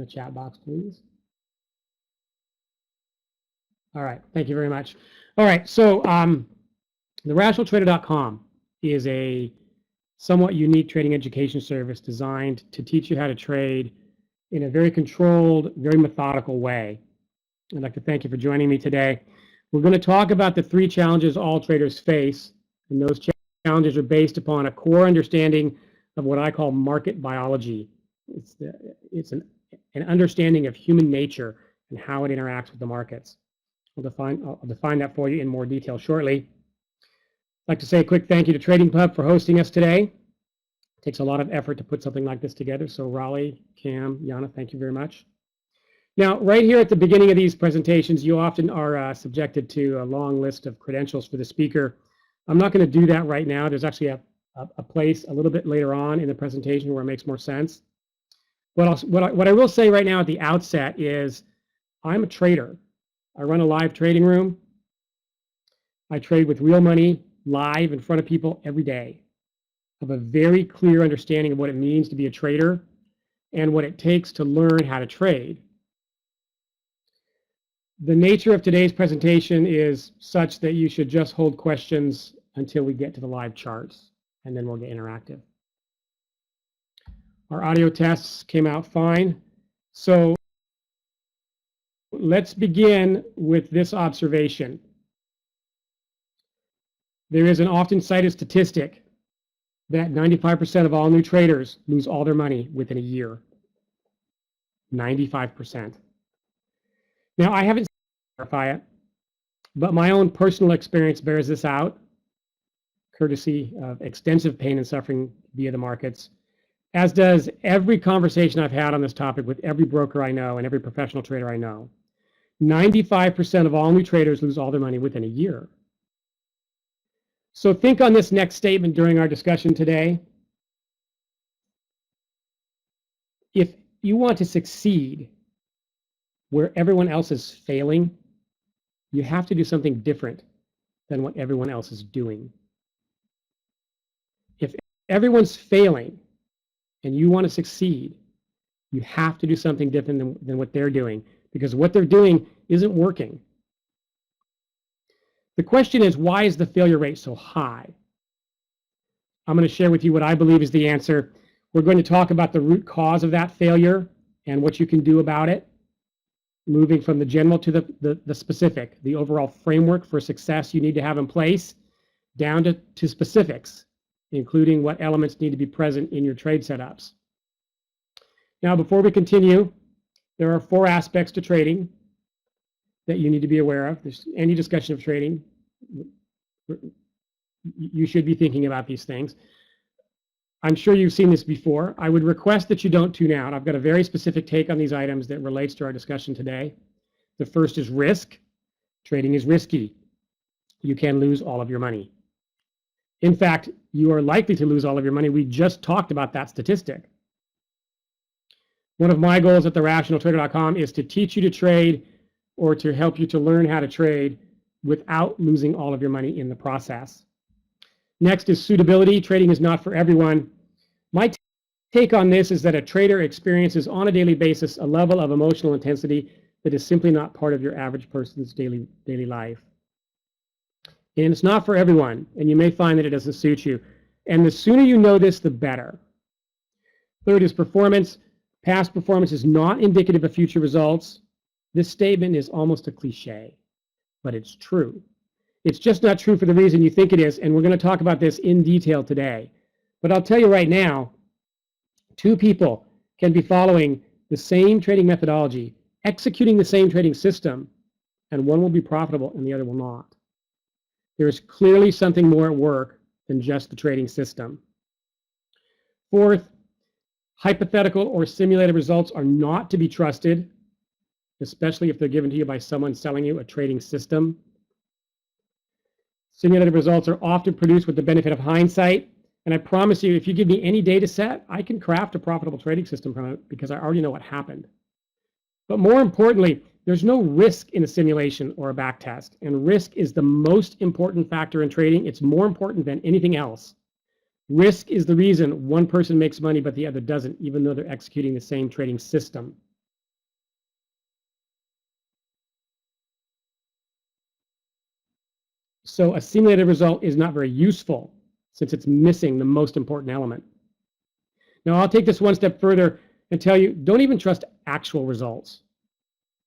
the chat box, please. All right, thank you very much. All right, so therationaltrader.com is a somewhat unique trading education service designed to teach you how to trade in a very controlled, very methodical way. I'd like to thank you for joining me today. We're going to talk about the 3 challenges all traders face, and those challenges are based upon a core understanding of what I call market biology. It's an understanding of human nature and how it interacts with the markets. I'll define that for you in more detail shortly. I'd like to say a quick thank you to TradingPub for hosting us today. It takes a lot of effort to put something like this together, so Raleigh, Cam, Yana, thank you very much. Now, right here at the beginning of these presentations, you often are subjected to a long list of credentials for the speaker. I'm not going to do that right now. There's actually a place a little bit later on in the presentation where it makes more sense. What I will say right now at the outset is I'm a trader. I run a live trading room. I trade with real money live in front of people every day. I have a very clear understanding of what it means to be a trader and what it takes to learn how to trade. The nature of today's presentation is such that you should just hold questions until we get to the live charts, and then we'll get interactive. Our audio tests came out fine. So let's begin with this observation. There is an often cited statistic that 95% of all new traders lose all their money within a year. 95%. Now, I haven't verified it, but my own personal experience bears this out, courtesy of extensive pain and suffering via the markets, as does every conversation I've had on this topic with every broker I know and every professional trader I know. 95% of all new traders lose all their money within a year. So think on this next statement during our discussion today. If you want to succeed where everyone else is failing, you have to do something different than what everyone else is doing. If everyone's failing and you want to succeed, you have to do something different than what they're doing, because what they're doing isn't working. The question is, why is the failure rate so high? I'm going to share with you what I believe is the answer. We're going to talk about the root cause of that failure and what you can do about it, moving from the general to the specific, the overall framework for success you need to have in place, down to specifics, including what elements need to be present in your trade setups. Now, before we continue, there are 4 aspects to trading that you need to be aware of. There's any discussion of trading, you should be thinking about these things. I'm sure you've seen this before. I would request that you don't tune out. I've got a very specific take on these items that relates to our discussion today. The first is risk. Trading is risky. You can lose all of your money. In fact, you are likely to lose all of your money. We just talked about that statistic. One of my goals at therationaltrader.com is to teach you to trade, or to help you to learn how to trade without losing all of your money in the process. Next is suitability. Trading is not for everyone. My take on this is that a trader experiences on a daily basis a level of emotional intensity that is simply not part of your average person's daily life. And it's not for everyone, and you may find that it doesn't suit you. And the sooner you know this, the better. Third is performance. Past performance is not indicative of future results. This statement is almost a cliche, but it's true. It's just not true for the reason you think it is, and we're going to talk about this in detail today. But I'll tell you right now, 2 people can be following the same trading methodology, executing the same trading system, and one will be profitable and the other will not. There is clearly something more at work than just the trading system. Fourth, hypothetical or simulated results are not to be trusted, especially if they're given to you by someone selling you a trading system. Simulated results are often produced with the benefit of hindsight, and I promise you, if you give me any data set, I can craft a profitable trading system from it because I already know what happened. But more importantly, there's no risk in a simulation or a back test, and risk is the most important factor in trading. It's more important than anything else. Risk is the reason one person makes money but the other doesn't, even though they're executing the same trading system. So a simulated result is not very useful since it's missing the most important element. Now I'll take this one step further and tell you, don't even trust actual results.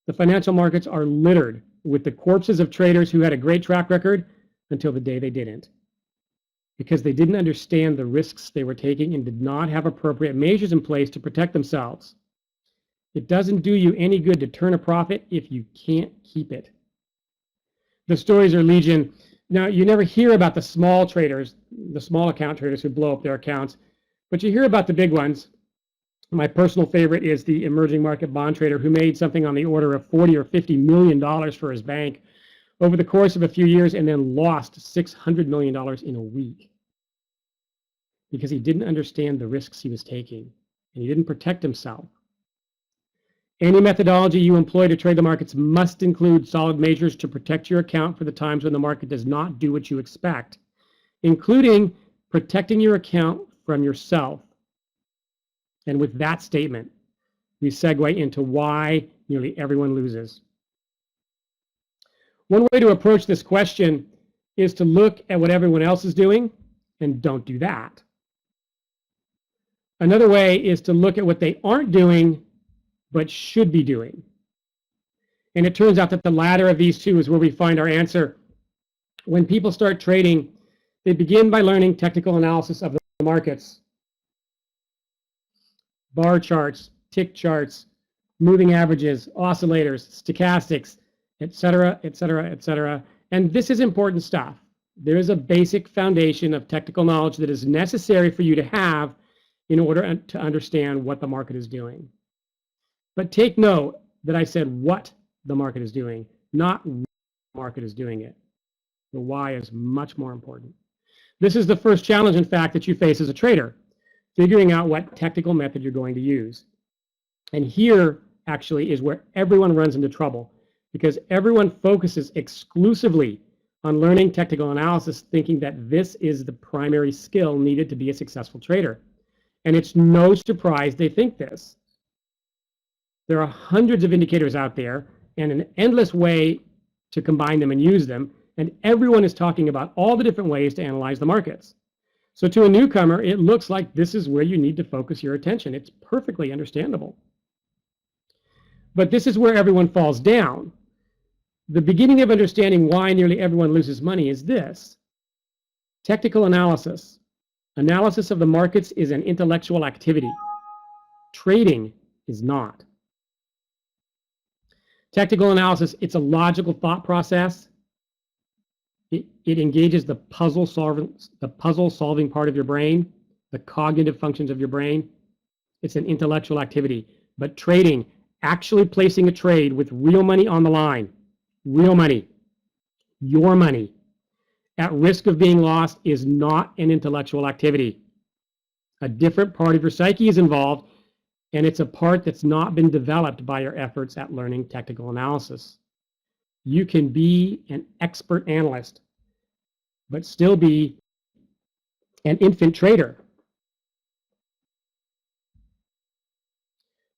The financial markets are littered with the corpses of traders who had a great track record until the day they didn't, because they didn't understand the risks they were taking and did not have appropriate measures in place to protect themselves. It doesn't do you any good to turn a profit if you can't keep it. The stories are legion. Now, you never hear about the small traders, the small account traders who blow up their accounts, but you hear about the big ones. My personal favorite is the emerging market bond trader who made something on the order of $40 or $50 million for his bank over the course of a few years and then lost $600 million in a week because he didn't understand the risks he was taking and he didn't protect himself. Any methodology you employ to trade the markets must include solid measures to protect your account for the times when the market does not do what you expect, including protecting your account from yourself. And with that statement, we segue into why nearly everyone loses. One way to approach this question is to look at what everyone else is doing and don't do that. Another way is to look at what they aren't doing but should be doing. And it turns out that the latter of these two is where we find our answer. When people start trading, they begin by learning technical analysis of the markets. Bar charts, tick charts, moving averages, oscillators, stochastics, etc., etc., etc. And this is important stuff. There is a basic foundation of technical knowledge that is necessary for you to have in order to understand what the market is doing. But take note that I said what the market is doing, not why the market is doing it. The why is much more important. This is the first challenge, in fact, that you face as a trader, figuring out what technical method you're going to use. And here, actually, is where everyone runs into trouble, because everyone focuses exclusively on learning technical analysis, thinking that this is the primary skill needed to be a successful trader. And it's no surprise they think this. There are hundreds of indicators out there and an endless way to combine them and use them, and everyone is talking about all the different ways to analyze the markets. So to a newcomer, it looks like this is where you need to focus your attention. It's perfectly understandable. But this is where everyone falls down. The beginning of understanding why nearly everyone loses money is this. Technical analysis. Analysis of the markets is an intellectual activity. Trading is not. Technical analysis, it's a logical thought process. It engages the puzzle solving part of your brain, the cognitive functions of your brain. It's an intellectual activity. But trading, actually placing a trade with real money on the line, real money, your money, at risk of being lost, is not an intellectual activity. A different part of your psyche is involved, and it's a part that's not been developed by your efforts at learning technical analysis. You can be an expert analyst, but still be an infant trader.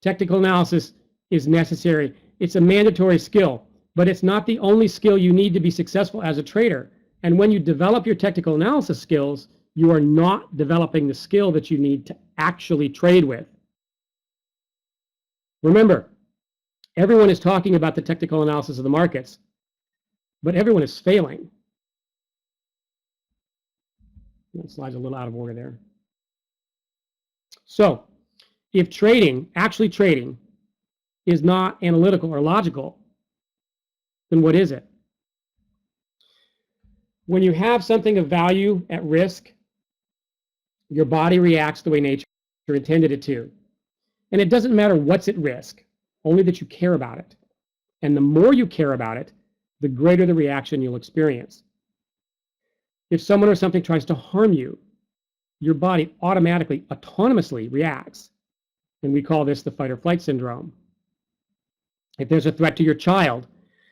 Technical analysis is necessary. It's a mandatory skill, but it's not the only skill you need to be successful as a trader. And when you develop your technical analysis skills, you are not developing the skill that you need to actually trade with. Remember, everyone is talking about the technical analysis of the markets, but everyone is failing. That slide's a little out of order there. So, if actually trading, is not analytical or logical, then what is it? When you have something of value at risk, your body reacts the way nature intended it to. And it doesn't matter what's at risk, only that you care about it. And the more you care about it, the greater the reaction you'll experience. If someone or something tries to harm you, your body automatically, autonomously reacts. And we call this the fight or flight syndrome. If there's a threat to your child,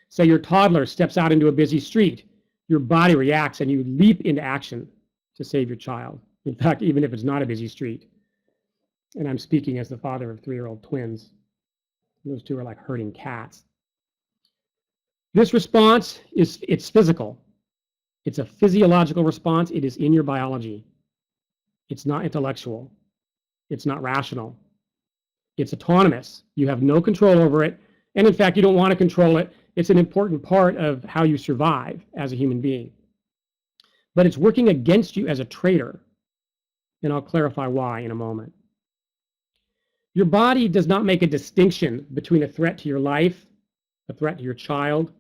say your toddler steps out into a busy street, your body reacts and you leap into action to save your child. In fact, even if it's not a busy street. And I'm speaking as the father of 3-year-old twins. Those two are like herding cats. This response it's physical. It's a physiological response. It is in your biology. It's not intellectual. It's not rational. It's autonomous. You have no control over it. And in fact, you don't want to control it. It's an important part of how you survive as a human being. But it's working against you as a trader. And I'll clarify why in a moment. Your body does not make a distinction between a threat to your life, a threat to your child,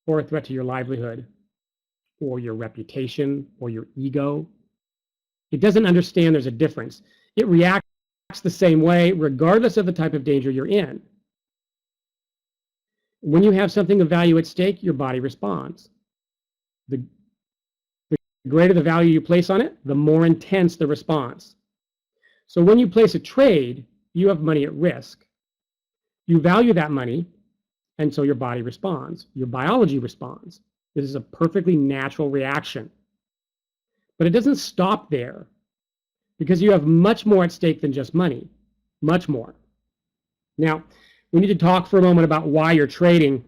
or a threat to your livelihood, or your reputation, or your ego. It doesn't understand there's a difference. It reacts the same way regardless of the type of danger you're in. When you have something of value at stake, your body responds. The greater the value you place on it, the more intense the response. So when you place a trade, you have money at risk. You value that money, and so your body responds. Your biology responds. This is a perfectly natural reaction. But it doesn't stop there, because you have much more at stake than just money, much more. Now, we need to talk for a moment about why you're trading.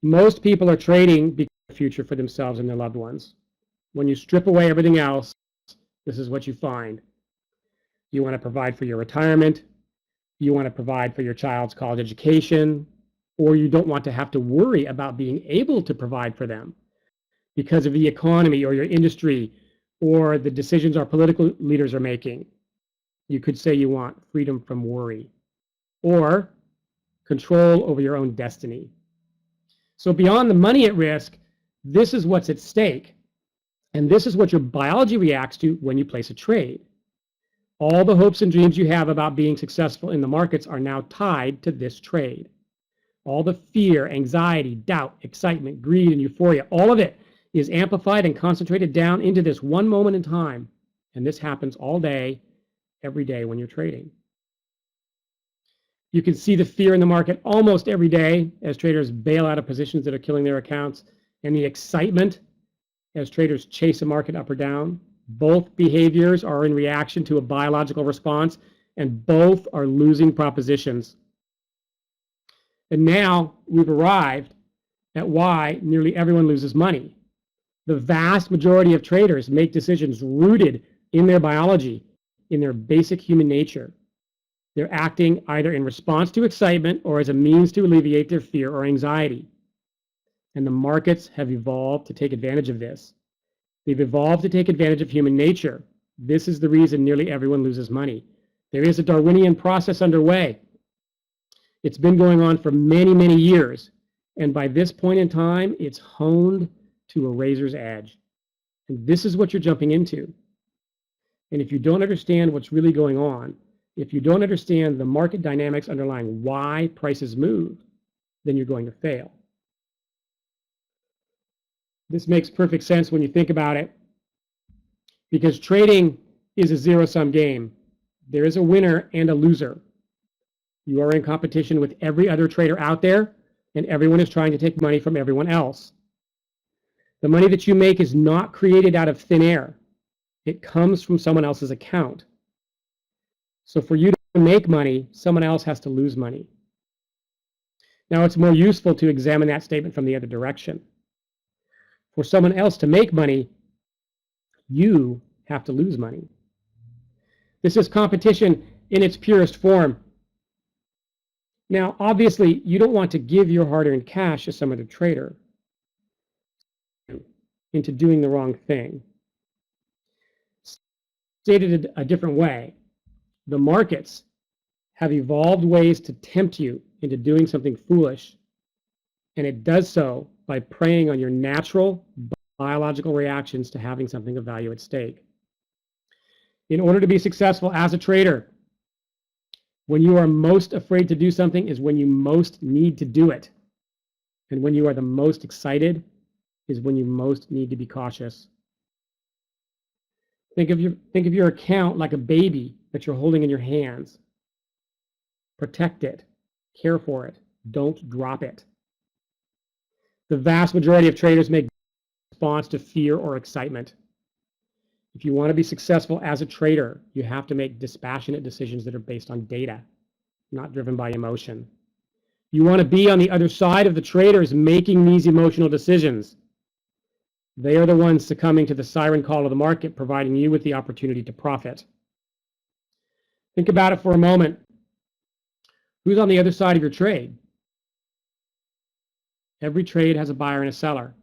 Most people are trading because of the future for themselves and their loved ones. When you strip away everything else, this is what you find. You want to provide for your retirement, you want to provide for your child's college education, or you don't want to have to worry about being able to provide for them because of the economy or your industry or the decisions our political leaders are making. You could say you want freedom from worry or control over your own destiny. So beyond the money at risk, this is what's at stake. And this is what your biology reacts to when you place a trade. All the hopes and dreams you have about being successful in the markets are now tied to this trade. All the fear, anxiety, doubt, excitement, greed, and euphoria, all of it is amplified and concentrated down into this one moment in time. And this happens all day, every day when you're trading. You can see the fear in the market almost every day as traders bail out of positions that are killing their accounts, and the excitement as traders chase a market up or down. Both behaviors are in reaction to a biological response, and both are losing propositions. And now we've arrived at why nearly everyone loses money. The vast majority of traders make decisions rooted in their biology, in their basic human nature. They're acting either in response to excitement or as a means to alleviate their fear or anxiety. And the markets have evolved to take advantage of this. They've evolved to take advantage of human nature. This is the reason nearly everyone loses money. There is a Darwinian process underway. It's been going on for many, many years. And by this point in time, it's honed to a razor's edge. And this is what you're jumping into. And if you don't understand what's really going on, if you don't understand the market dynamics underlying why prices move, then you're going to fail. This makes perfect sense when you think about it, because trading is a zero-sum game. There is a winner and a loser. You are in competition with every other trader out there, and everyone is trying to take money from everyone else. The money that you make is not created out of thin air. It comes from someone else's account. So for you to make money, someone else has to lose money. Now, it's more useful to examine that statement from the other direction. For someone else to make money, you have to lose money. This is competition in its purest form. Now, obviously, you don't want to give your hard-earned cash to some other trader into doing the wrong thing. Stated a different way, the markets have evolved ways to tempt you into doing something foolish, and it does so by preying on your natural biological reactions to having something of value at stake. In order to be successful as a trader, when you are most afraid to do something is when you most need to do it. And when you are the most excited is when you most need to be cautious. Think of your account like a baby that you're holding in your hands. Protect it. Care for it. Don't drop it. The vast majority of traders make response to fear or excitement. If you want to be successful as a trader, you have to make dispassionate decisions that are based on data, not driven by emotion. You want to be on the other side of the traders making these emotional decisions. They are the ones succumbing to the siren call of the market, providing you with the opportunity to profit. Think about it for a moment. Who's on the other side of your trade? Every trade has a buyer and a seller.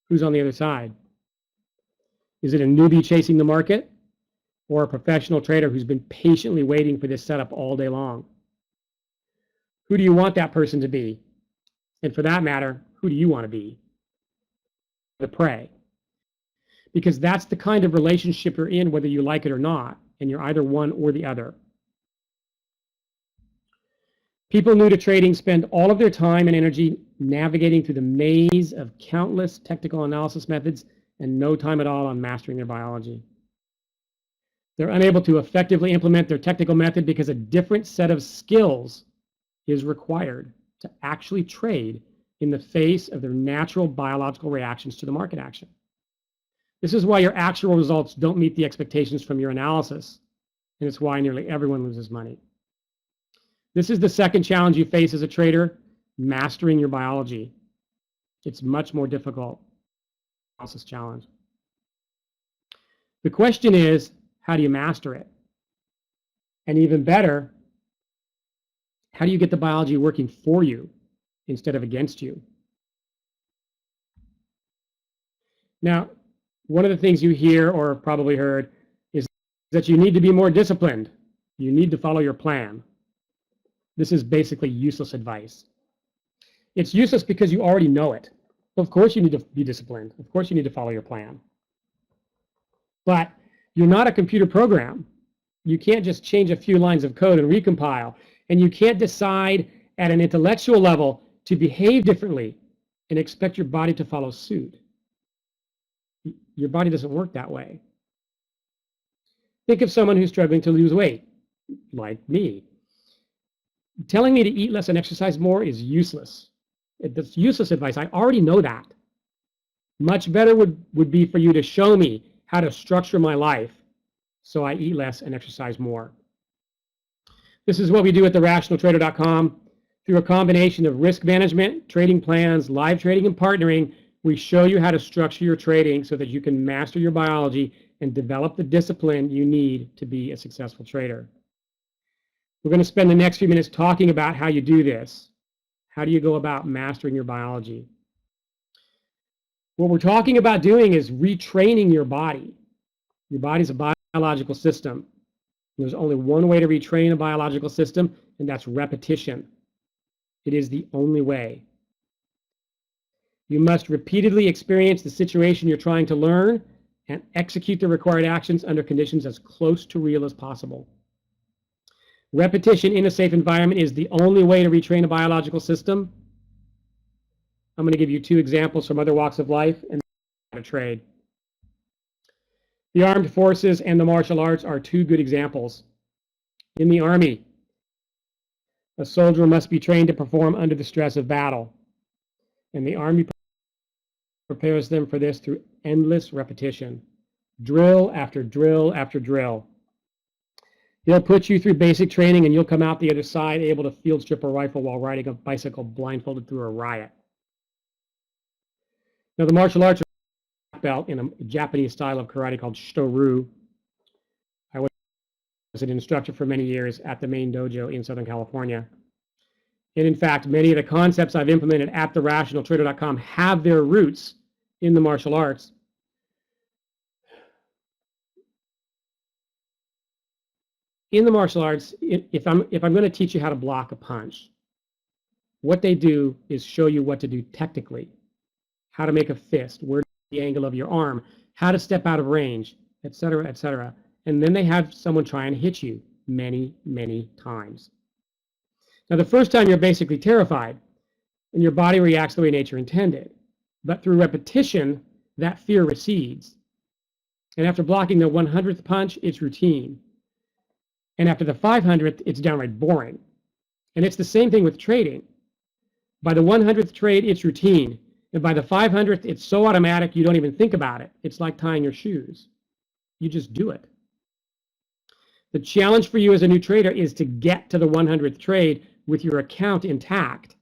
Who's on the other side? Is it a newbie chasing the market or a professional trader who's been patiently waiting for this setup all day long? Who do you want that person to be? And for that matter, who do you want to be? The prey. Because that's the kind of relationship you're in, whether you like it or not, and you're either one or the other. People new to trading spend all of their time and energy navigating through the maze of countless technical analysis methods and no time at all on mastering their biology. They're unable to effectively implement their technical method because a different set of skills is required to actually trade in the face of their natural biological reactions to the market action. This is why your actual results don't meet the expectations from your analysis, and it's why nearly everyone loses money. This is the second challenge you face as a trader, mastering your biology. It's much more difficult. Analysis challenge. The question is, how do you master it? And even better, how do you get the biology working for you instead of against you? Now, one of the things you hear or probably heard is that you need to be more disciplined. You need to follow your plan. This is basically useless advice. It's useless because you already know it. Of course you need to be disciplined. Of course you need to follow your plan. But you're not a computer program. You can't just change a few lines of code and recompile. And you can't decide at an intellectual level to behave differently and expect your body to follow suit. Your body doesn't work that way. Think of someone who's struggling to lose weight, like me. Telling me to eat less and exercise more is useless. That's useless advice. I already know that. Much better would be for you to show me how to structure my life so I eat less and exercise more. This is what we do at therationaltrader.com. Through a combination of risk management, trading plans, live trading, and partnering, we show you how to structure your trading so that you can master your biology and develop the discipline you need to be a successful trader. We're going to spend the next few minutes talking about how you do this. How do you go about mastering your biology? What we're talking about doing is retraining your body. Your body's a biological system. There's only one way to retrain a biological system, and that's repetition. It is the only way. You must repeatedly experience the situation you're trying to learn and execute the required actions under conditions as close to real as possible. Repetition in a safe environment is the only way to retrain a biological system. I'm going to give you two examples from other walks of life and how to trade. The armed forces and the martial arts are two good examples. In the Army, a soldier must be trained to perform under the stress of battle. And the Army prepares them for this through endless repetition, drill after drill after drill. They'll put you through basic training and you'll come out the other side able to field strip a rifle while riding a bicycle blindfolded through a riot. Now, the martial arts are a black belt in a Japanese style of karate called Shito-ryu. I was an instructor for many years at the main dojo in Southern California. And in fact, many of the concepts I've implemented at therationaltrader.com have their roots in the martial arts. In the martial arts, if I'm going to teach you how to block a punch, what they do is show you what to do technically, how to make a fist, where the angle of your arm, how to step out of range, etc., etc. And then they have someone try and hit you many, many times. Now, the first time you're basically terrified, and your body reacts the way nature intended. But through repetition, that fear recedes. And after blocking the 100th punch, it's routine. And after the 500th, it's downright boring. And it's the same thing with trading. By the 100th trade, it's routine. And by the 500th, it's so automatic you don't even think about it. It's like tying your shoes. You just do it. The challenge for you as a new trader is to get to the 100th trade with your account intact.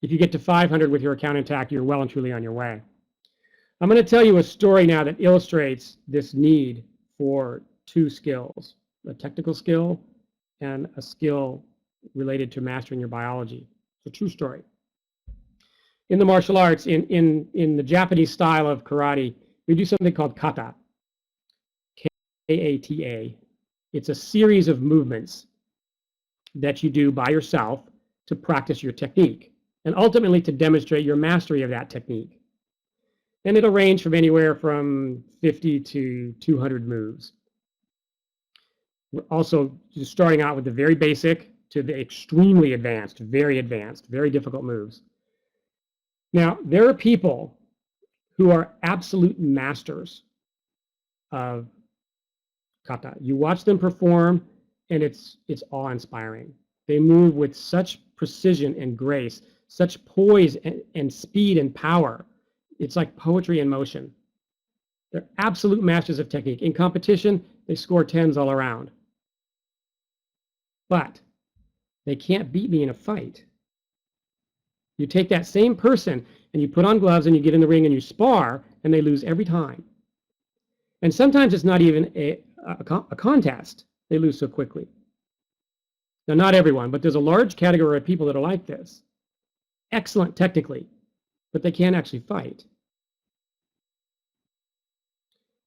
If you get to 500 with your account intact, you're well and truly on your way. I'm going to tell you a story now that illustrates this need for two skills, a technical skill and a skill related to mastering your biology. It's a true story. In the martial arts, in the Japanese style of karate, we do something called kata, K-A-T-A. It's a series of movements that you do by yourself to practice your technique and ultimately to demonstrate your mastery of that technique. And it'll range from anywhere from 50 to 200 moves. We're also just starting out with the very basic to the extremely advanced, very difficult moves. Now, there are people who are absolute masters of kata. You watch them perform, and it's awe-inspiring. They move with such precision and grace, such poise and speed and power. It's like poetry in motion. They're absolute masters of technique. In competition, they score 10s all around. But they can't beat me in a fight. You take that same person and you put on gloves and you get in the ring and you spar, and they lose every time. And sometimes it's not even a contest. They lose so quickly. Now, not everyone, but there's a large category of people that are like this. Excellent technically, but they can't actually fight.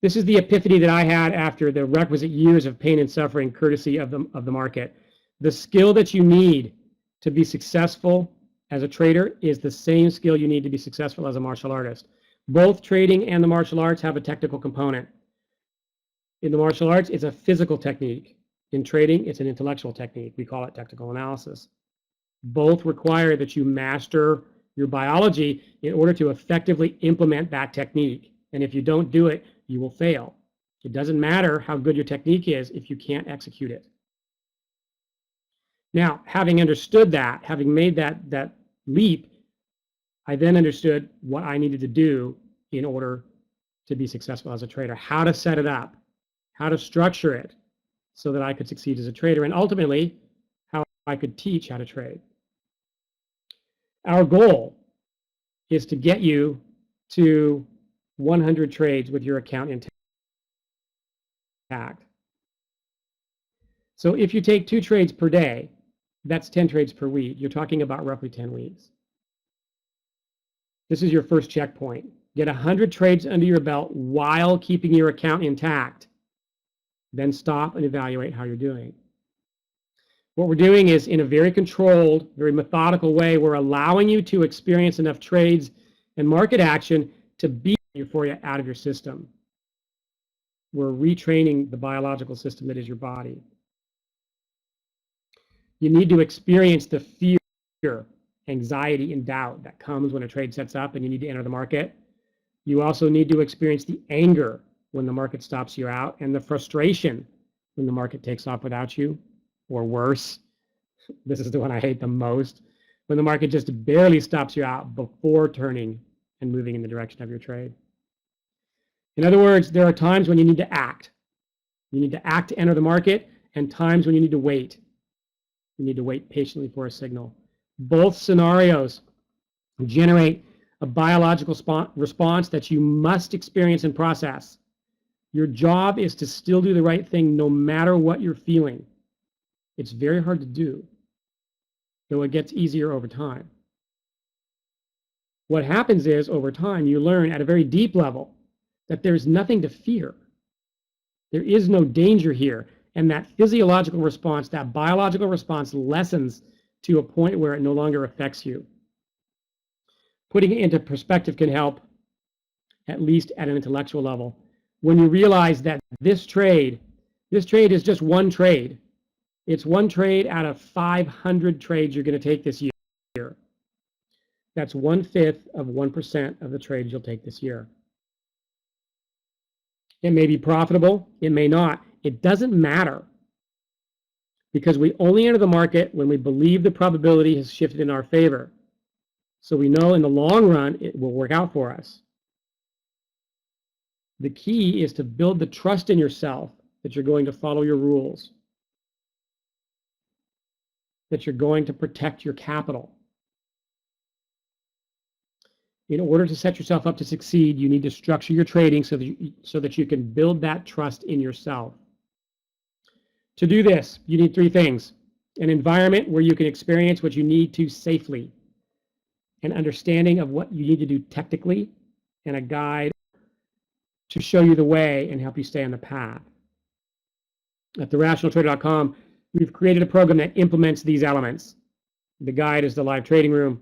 This is the epiphany that I had after the requisite years of pain and suffering courtesy of the market. The skill that you need to be successful as a trader is the same skill you need to be successful as a martial artist. Both trading and the martial arts have a technical component. In the martial arts, it's a physical technique. In trading, it's an intellectual technique. We call it technical analysis. Both require that you master your biology in order to effectively implement that technique. And if you don't do it, you will fail. It doesn't matter how good your technique is if you can't execute it. Now, having understood that, having made that leap, I then understood what I needed to do in order to be successful as a trader, how to set it up, how to structure it so that I could succeed as a trader, and ultimately, how I could teach how to trade. Our goal is to get you to 100 trades with your account intact. So if you take 2 trades per day, that's 10 trades per week. You're talking about roughly 10 weeks. This is your first checkpoint. Get 100 trades under your belt while keeping your account intact. Then stop and evaluate how you're doing. What we're doing is, in a very controlled, very methodical way, we're allowing you to experience enough trades and market action to beat euphoria out of your system. We're retraining the biological system that is your body. You need to experience the fear, anxiety, and doubt that comes when a trade sets up and you need to enter the market. You also need to experience the anger when the market stops you out, and the frustration when the market takes off without you, or worse, this is the one I hate the most, when the market just barely stops you out before turning and moving in the direction of your trade. In other words, there are times when you need to act. You need to act to enter the market, and times when you need to wait. You need to wait patiently for a signal. Both scenarios generate a biological response that you must experience and process. Your job is to still do the right thing no matter what you're feeling. It's very hard to do, though it gets easier over time. What happens is, over time, you learn at a very deep level that there's nothing to fear. There is no danger here. And that physiological response, that biological response, lessens to a point where it no longer affects you. Putting it into perspective can help, at least at an intellectual level. When you realize that this trade is just one trade. It's one trade out of 500 trades you're going to take this year. That's 1/5 of 1% of the trades you'll take this year. It may be profitable, it may not. It doesn't matter, because we only enter the market when we believe the probability has shifted in our favor. So we know in the long run it will work out for us. The key is to build the trust in yourself that you're going to follow your rules, that you're going to protect your capital. In order to set yourself up to succeed, you need to structure your trading so that you can build that trust in yourself. To do this, you need three things: an environment where you can experience what you need to safely, an understanding of what you need to do technically, and a guide to show you the way and help you stay on the path. At therationaltrader.com, we've created a program that implements these elements. The guide is the live trading room.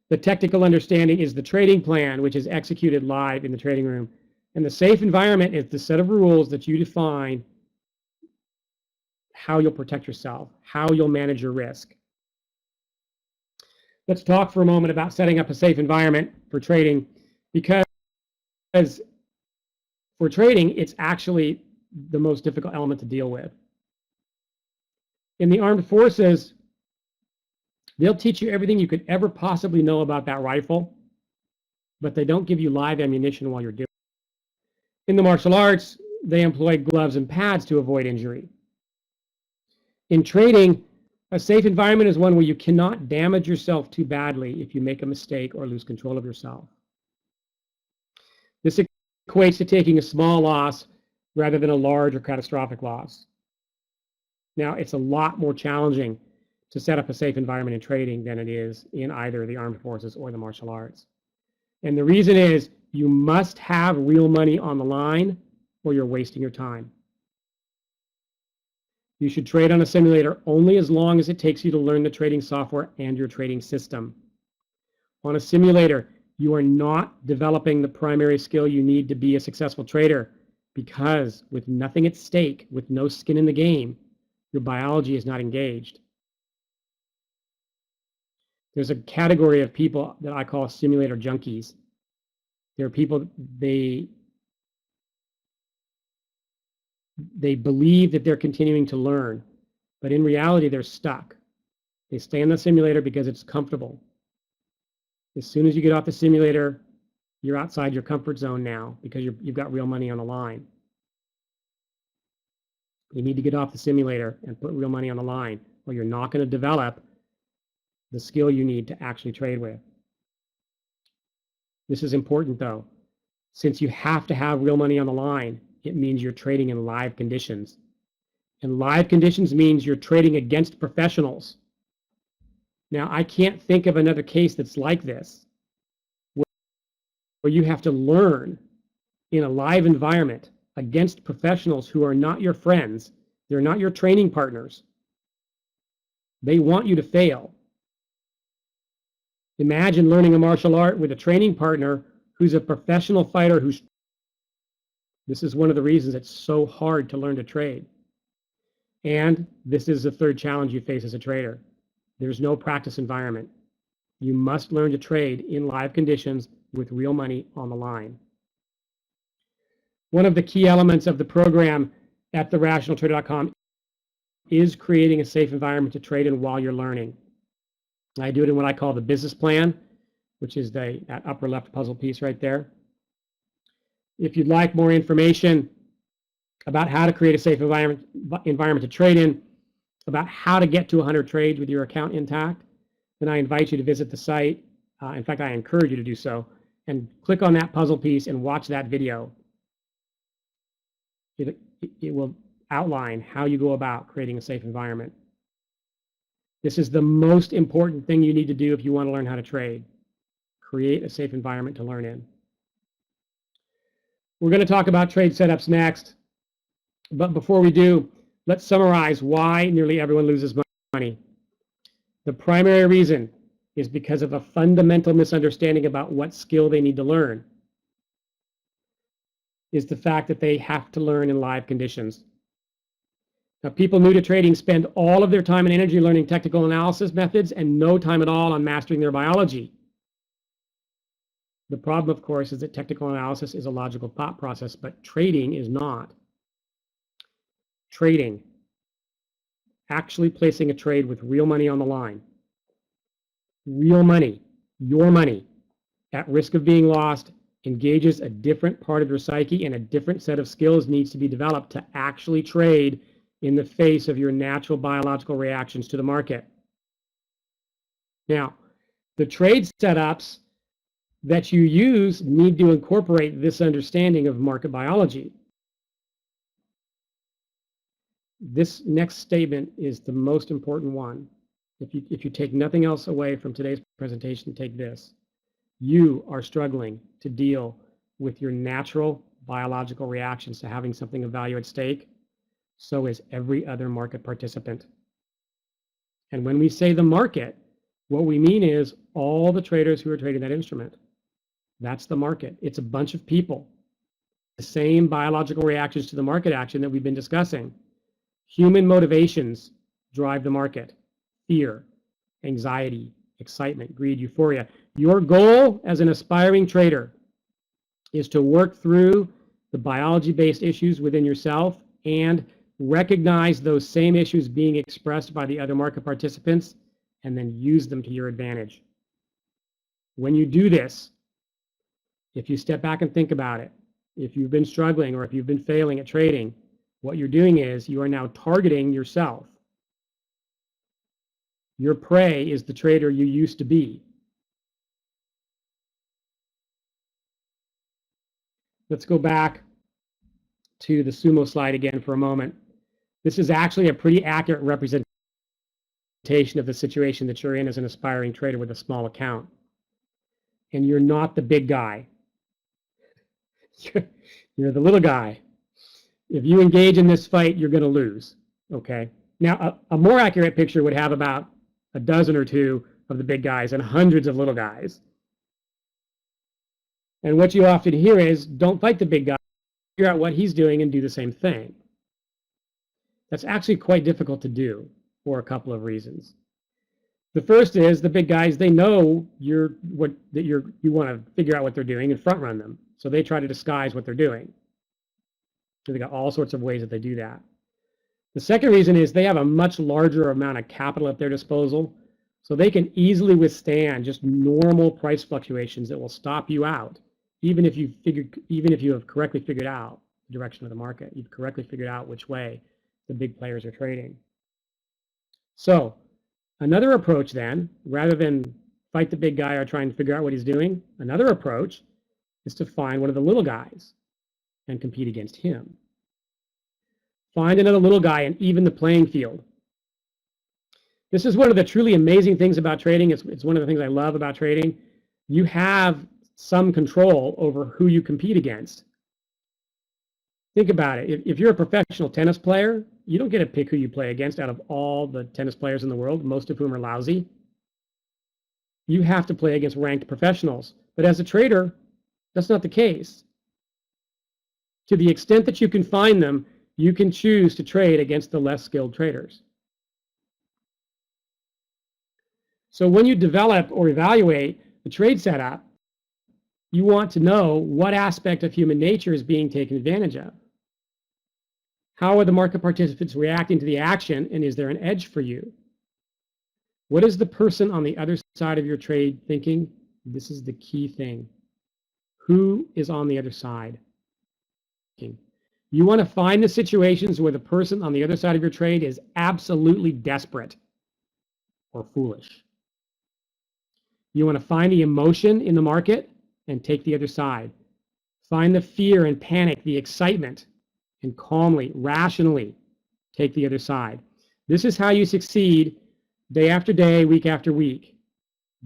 The technical understanding is the trading plan, which is executed live in the trading room. And the safe environment is the set of rules that you define how you'll protect yourself, how you'll manage your risk. Let's talk for a moment about setting up a safe environment for trading, because for trading, it's actually the most difficult element to deal with. In the armed forces, they'll teach you everything you could ever possibly know about that rifle, but they don't give you live ammunition while you're doing it. In the martial arts, they employ gloves and pads to avoid injury. In trading, a safe environment is one where you cannot damage yourself too badly if you make a mistake or lose control of yourself. This equates to taking a small loss rather than a large or catastrophic loss. Now, it's a lot more challenging to set up a safe environment in trading than it is in either the armed forces or the martial arts. And the reason is you must have real money on the line or you're wasting your time. You should trade on a simulator only as long as it takes you to learn the trading software and your trading system. On a simulator, you are not developing the primary skill you need to be a successful trader, because with nothing at stake, with no skin in the game, your biology is not engaged. There's a category of people that I call simulator junkies. There are people, they believe that they're continuing to learn, but in reality, they're stuck. They stay in the simulator because it's comfortable. As soon as you get off the simulator, you're outside your comfort zone now because you've got real money on the line. You need to get off the simulator and put real money on the line, or you're not going to develop the skill you need to actually trade with. This is important though. Since you have to have real money on the line, it means you're trading in live conditions. And live conditions means you're trading against professionals. Now, I can't think of another case that's like this, where you have to learn in a live environment against professionals who are not your friends. They're not your training partners. They want you to fail. Imagine learning a martial art with a training partner who's a professional fighter who's... This is one of the reasons it's so hard to learn to trade. And this is the third challenge you face as a trader. There's no practice environment. You must learn to trade in live conditions with real money on the line. One of the key elements of the program at therationaltrader.com is creating a safe environment to trade in while you're learning. I do it in what I call the business plan, which is that upper left puzzle piece right there. If you'd like more information about how to create a safe environment to trade in, about how to get to 100 trades with your account intact, then I invite you to visit the site. In fact, I encourage you to do so, and click on that puzzle piece and watch that video. It will outline how you go about creating a safe environment. This is the most important thing you need to do if you want to learn how to trade. Create a safe environment to learn in. We're going to talk about trade setups next, but before we do, let's summarize why nearly everyone loses money. The primary reason is because of a fundamental misunderstanding about what skill they need to learn. Is the fact that they have to learn in live conditions. Now, people new to trading spend all of their time and energy learning technical analysis methods and no time at all on mastering their biology. The problem, of course, is that technical analysis is a logical thought process, but trading is not. Trading, actually placing a trade with real money on the line, real money, your money, at risk of being lost, engages a different part of your psyche, and a different set of skills needs to be developed to actually trade in the face of your natural biological reactions to the market. Now, the trade setups that you use need to incorporate this understanding of market biology. This next statement is the most important one. If you take nothing else away from today's presentation, take this. You are struggling to deal with your natural biological reactions to having something of value at stake. So is every other market participant. And when we say the market, what we mean is all the traders who are trading that instrument. That's the market. It's a bunch of people. The same biological reactions to the market action that we've been discussing. Human motivations drive the market. Fear, anxiety, excitement, greed, euphoria. Your goal as an aspiring trader is to work through the biology-based issues within yourself and recognize those same issues being expressed by the other market participants and then use them to your advantage. When you do this, if you step back and think about it, if you've been struggling or if you've been failing at trading, what you're doing is you are now targeting yourself. Your prey is the trader you used to be. Let's go back to the sumo slide again for a moment. This is actually a pretty accurate representation of the situation that you're in as an aspiring trader with a small account. And you're not the big guy. You're the little guy. If you engage in this fight, you're going to lose. Okay. Now, a more accurate picture would have about a dozen or two of the big guys and hundreds of little guys. And what you often hear is, don't fight the big guy, figure out what he's doing and do the same thing. That's actually quite difficult to do for a couple of reasons. The first is the big guys, they know you want to figure out what they're doing and front run them. So they try to disguise what they're doing. So they got all sorts of ways that they do that. The second reason is they have a much larger amount of capital at their disposal, so they can easily withstand just normal price fluctuations that will stop you out, even if you have correctly figured out the direction of the market. You've correctly figured out which way the big players are trading. So another approach then, rather than fight the big guy or try and figure out what he's doing, another approach is to find one of the little guys and compete against him. Find another little guy and even the playing field. This is one of the truly amazing things about trading. It's one of the things I love about trading. You have some control over who you compete against. Think about it. If you're a professional tennis player, you don't get to pick who you play against out of all the tennis players in the world, most of whom are lousy. You have to play against ranked professionals. But as a trader, that's not the case. To the extent that you can find them, you can choose to trade against the less skilled traders. So when you develop or evaluate the trade setup, you want to know what aspect of human nature is being taken advantage of. How are the market participants reacting to the action, and is there an edge for you? What is the person on the other side of your trade thinking? This is the key thing. Who is on the other side? You want to find the situations where the person on the other side of your trade is absolutely desperate or foolish. You want to find the emotion in the market and take the other side. Find the fear and panic, the excitement, and calmly, rationally take the other side. This is how you succeed day after day, week after week.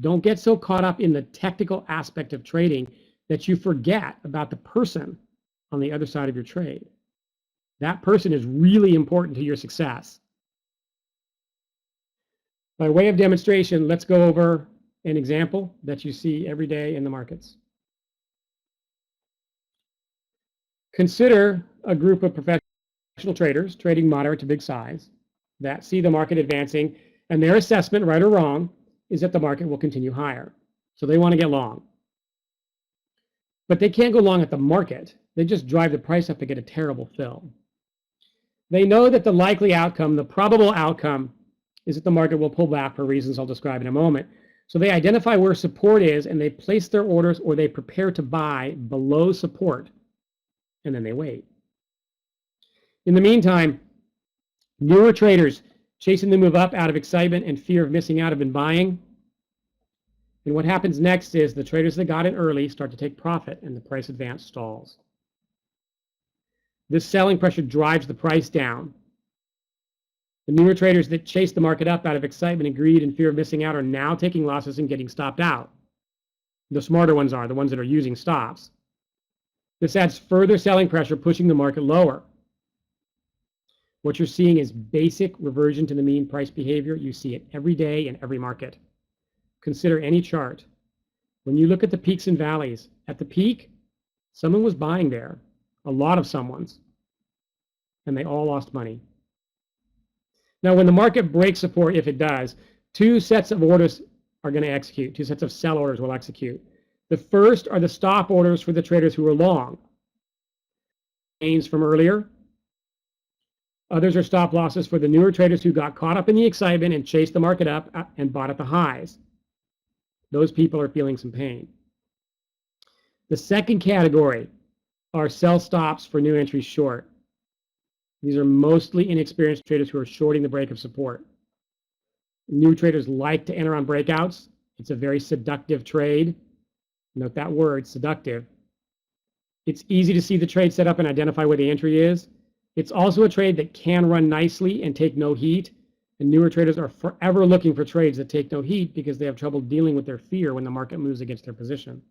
Don't get so caught up in the technical aspect of trading that you forget about the person on the other side of your trade. That person is really important to your success. By way of demonstration, let's go over an example that you see every day in the markets. Consider a group of professional traders trading moderate to big size that see the market advancing, and their assessment, right or wrong, is that the market will continue higher. So they want to get long. But they can't go long at the market. They just drive the price up to get a terrible fill. They know that the likely outcome, the probable outcome, is that the market will pull back for reasons I'll describe in a moment. So they identify where support is, and they place their orders or they prepare to buy below support, and then they wait. In the meantime, newer traders chasing the move up out of excitement and fear of missing out have been buying. And what happens next is the traders that got in early start to take profit and the price advance stalls. This selling pressure drives the price down. The newer traders that chase the market up out of excitement and greed and fear of missing out are now taking losses and getting stopped out. The smarter ones are the ones that are using stops. This adds further selling pressure, pushing the market lower. What you're seeing is basic reversion to the mean price behavior. You see it every day in every market. Consider any chart. When you look at the peaks and valleys, at the peak, someone was buying there, a lot of someone's, and they all lost money. Now, when the market breaks support, if it does, two sets of orders are going to execute. Two sets of sell orders will execute. The first are the stop orders for the traders who are long. Gains from earlier. Others are stop losses for the newer traders who got caught up in the excitement and chased the market up and bought at the highs. Those people are feeling some pain. The second category are sell stops for new entries short. These are mostly inexperienced traders who are shorting the break of support. New traders like to enter on breakouts. It's a very seductive trade. Note that word, seductive. It's easy to see the trade set up and identify where the entry is. It's also a trade that can run nicely and take no heat. And newer traders are forever looking for trades that take no heat because they have trouble dealing with their fear when the market moves against their position.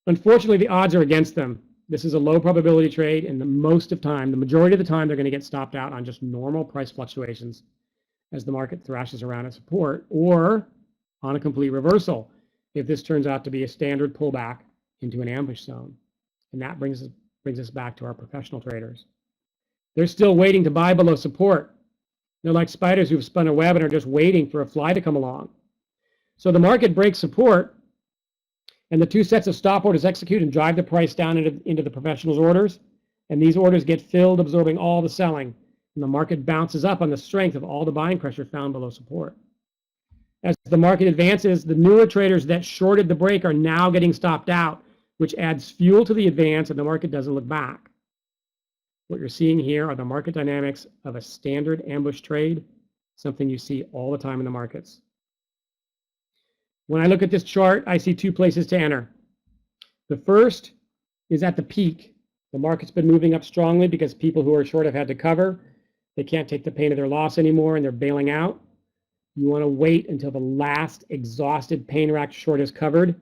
Unfortunately, the odds are against them. This is a low probability trade, and the majority of the time, they're going to get stopped out on just normal price fluctuations as the market thrashes around at support, or on a complete reversal if this turns out to be a standard pullback into an ambush zone. And that brings us back to our professional traders. They're still waiting to buy below support. They're like spiders who've spun a web and are just waiting for a fly to come along. So the market breaks support, and the two sets of stop orders execute and drive the price down into the professionals' orders. And these orders get filled, absorbing all the selling. And the market bounces up on the strength of all the buying pressure found below support. As the market advances, the newer traders that shorted the break are now getting stopped out, which adds fuel to the advance, and the market doesn't look back. What you're seeing here are the market dynamics of a standard ambush trade, something you see all the time in the markets. When I look at this chart, I see two places to enter. The first is at the peak. The market's been moving up strongly because people who are short have had to cover. They can't take the pain of their loss anymore, and they're bailing out. You want to wait until the last exhausted pain-racked short is covered,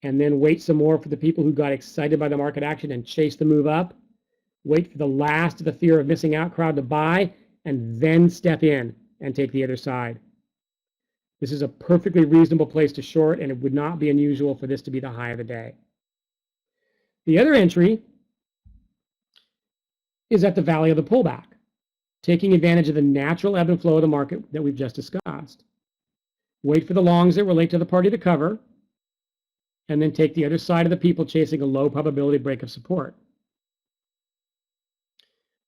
and then wait some more for the people who got excited by the market action and chase the move up. Wait for the last of the fear of missing out crowd to buy, and then step in and take the other side. This is a perfectly reasonable place to short, and it would not be unusual for this to be the high of the day. The other entry is at the valley of the pullback, taking advantage of the natural ebb and flow of the market that we've just discussed. Wait for the longs that relate to the party to cover, and then take the other side of the people chasing a low probability break of support.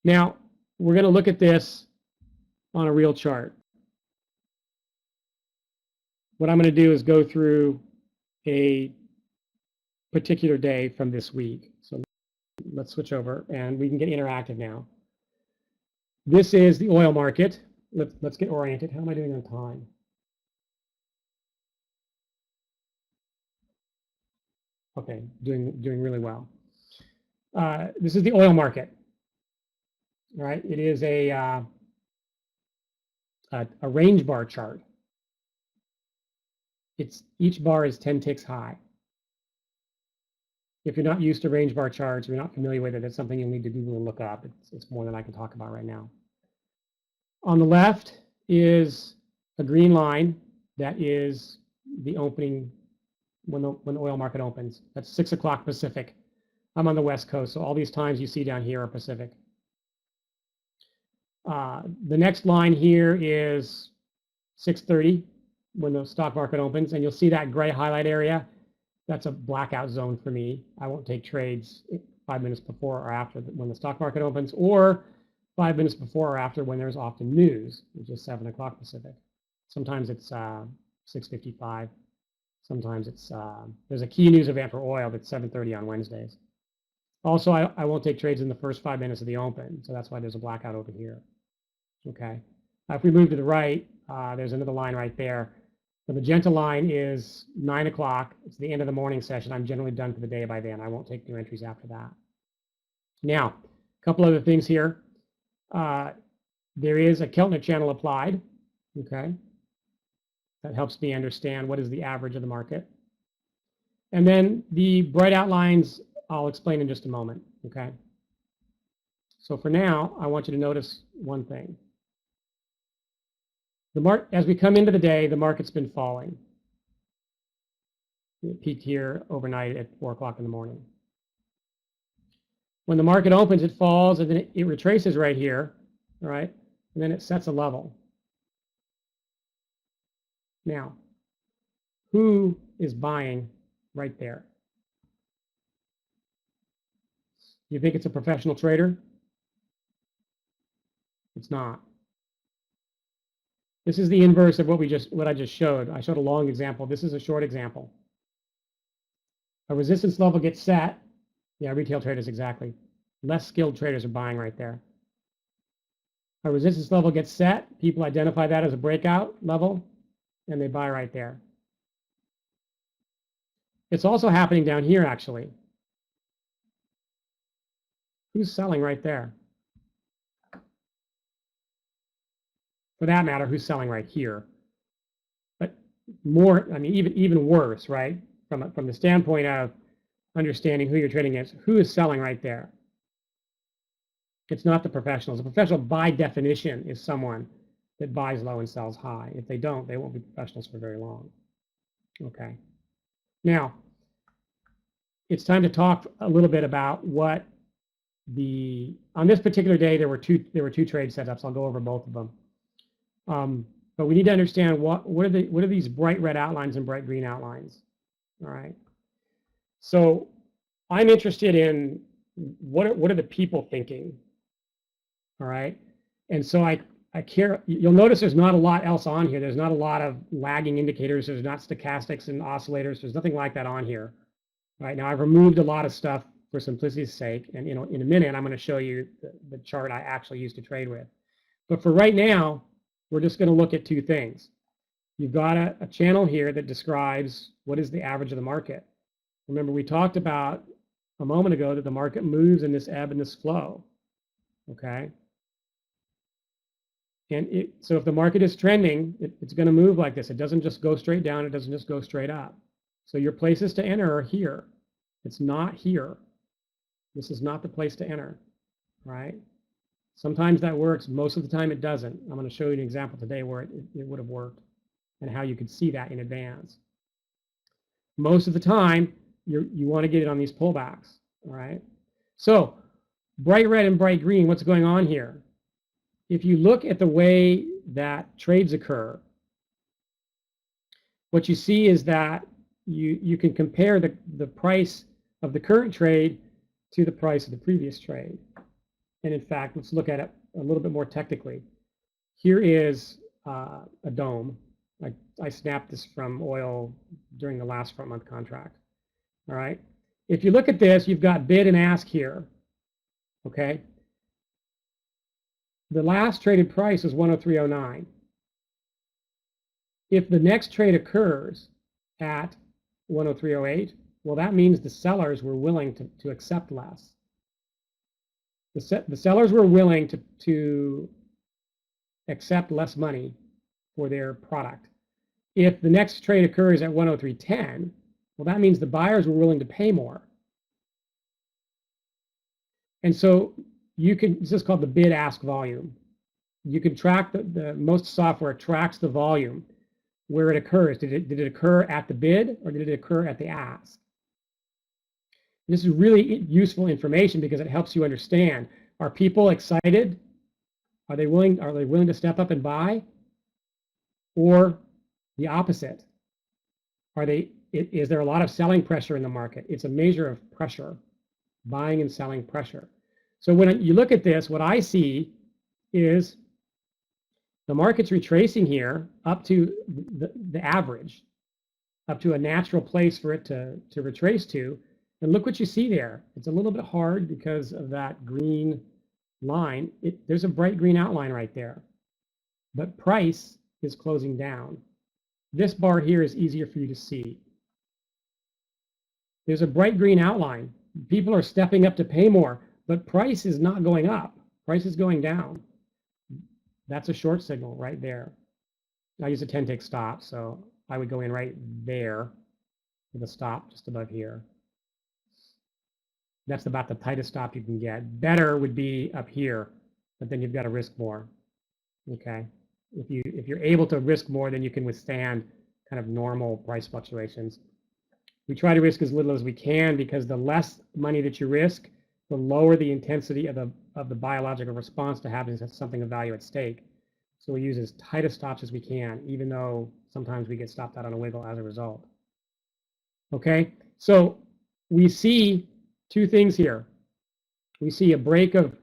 Now, we're going to look at this on a real chart. What I'm going to do is go through a particular day from this week. So let's switch over, and we can get interactive now. This is the oil market. Let's get oriented. How am I doing on time? Okay, doing really well. This is the oil market. All right, it is a range bar chart. Each bar is 10 ticks high. If you're not used to range bar charts, if you're not familiar with it, it's something you'll need to Google and look up. It's more than I can talk about right now. On the left is a green line that is the opening when the oil market opens. That's 6 o'clock Pacific. I'm on the West Coast, so all these times you see down here are Pacific. The next line here is 6:30 when the stock market opens, and you'll see that gray highlight area. That's a blackout zone for me. I won't take trades 5 minutes before or after when the stock market opens, or 5 minutes before or after when there's often news, which is 7 o'clock Pacific. Sometimes it's 6:55. Sometimes it's there's a key news event for oil that's 7:30 on Wednesdays. Also, I won't take trades in the first 5 minutes of the open, so that's why there's a blackout over here. Okay. If we move to the right, there's another line right there. The magenta line is 9 o'clock. It's the end of the morning session. I'm generally done for the day by then. I won't take new entries after that. Now, a couple other things here. There is a Keltner channel applied. Okay. That helps me understand what is the average of the market. And then the bright outlines, I'll explain in just a moment. Okay. So for now, I want you to notice one thing. As we come into the day, the market's been falling. It peaked here overnight at 4 o'clock in the morning. When the market opens, it falls, and then it retraces right here, all right? And then it sets a level. Now, who is buying right there? You think it's a professional trader? It's not. This is the inverse of what I just showed. I showed a long example. This is a short example. A resistance level gets set. Yeah, retail traders, exactly. Less skilled traders are buying right there. A resistance level gets set. People identify that as a breakout level, and they buy right there. It's also happening down here, actually. Who's selling right there? For that matter, who's selling right here? But more, I mean, even worse, right? From the standpoint of understanding who you're trading against, who is selling right there? It's not the professionals. A professional, by definition, is someone that buys low and sells high. If they don't, they won't be professionals for very long. Okay. Now, it's time to talk a little bit about what on this particular day, there were two trade setups. I'll go over both of them. But we need to understand what are these bright red outlines and bright green outlines. All right. So I'm interested in what are the people thinking. All right. And so I care. You'll notice there's not a lot else on here. There's not a lot of lagging indicators. There's not stochastics and oscillators. There's nothing like that on here. Right now, I've removed a lot of stuff for simplicity's sake, and in a minute, I'm going to show you the chart I actually used to trade with. But for right now, we're just going to look at two things. You've got a channel here that describes what is the average of the market. Remember, we talked about a moment ago that the market moves in this ebb and this flow. Okay. And so if the market is trending, it's going to move like this. It doesn't just go straight down. It doesn't just go straight up. So your places to enter are here. It's not here. This is not the place to enter, right? Sometimes that works. Most of the time it doesn't. I'm going to show you an example today where it would have worked and how you could see that in advance. Most of the time, you want to get it on these pullbacks, all right? So bright red and bright green, what's going on here? If you look at the way that trades occur, what you see is that you can compare the price of the current trade to the price of the previous trade. And in fact, let's look at it a little bit more technically. Here is a dome. I snapped this from oil during the last front month contract. All right. If you look at this, you've got bid and ask here. Okay. The last traded price is 103.09. If the next trade occurs at 103.08, well, that means the sellers were willing to accept less. The sellers were willing to accept less money for their product. If the next trade occurs at 103.10, well, that means the buyers were willing to pay more. And so this is called the bid-ask volume. You can track most software tracks the volume where it occurs. Did it occur at the bid or did it occur at the ask? This is really useful information because it helps you understand, are people excited? Are they willing to step up and buy? Or the opposite? Is there a lot of selling pressure in the market? It's a measure of pressure, buying and selling pressure. So when you look at this, what I see is the market's retracing here up to the average, up to a natural place for it to retrace to. And look what you see there. It's a little bit hard because of that green line. There's a bright green outline right there. But price is closing down. this bar here is easier for you to see. There's a bright green outline. People are stepping up to pay more, but price is not going up. Price is going down. That's a short signal right there. I use a 10-tick stop, so I would go in right there with a stop just above here. That's about the tightest stop you can get. Better would be up here, but then you've got to risk more. Okay, if you're able to risk more, then you can withstand kind of normal price fluctuations. We try to risk as little as we can, because the less money that you risk, the lower the intensity of the biological response to having something of value at stake. So we use as tight a stops as we can, even though sometimes we get stopped out on a wiggle as a result. Okay, so we see two things here. We see a break of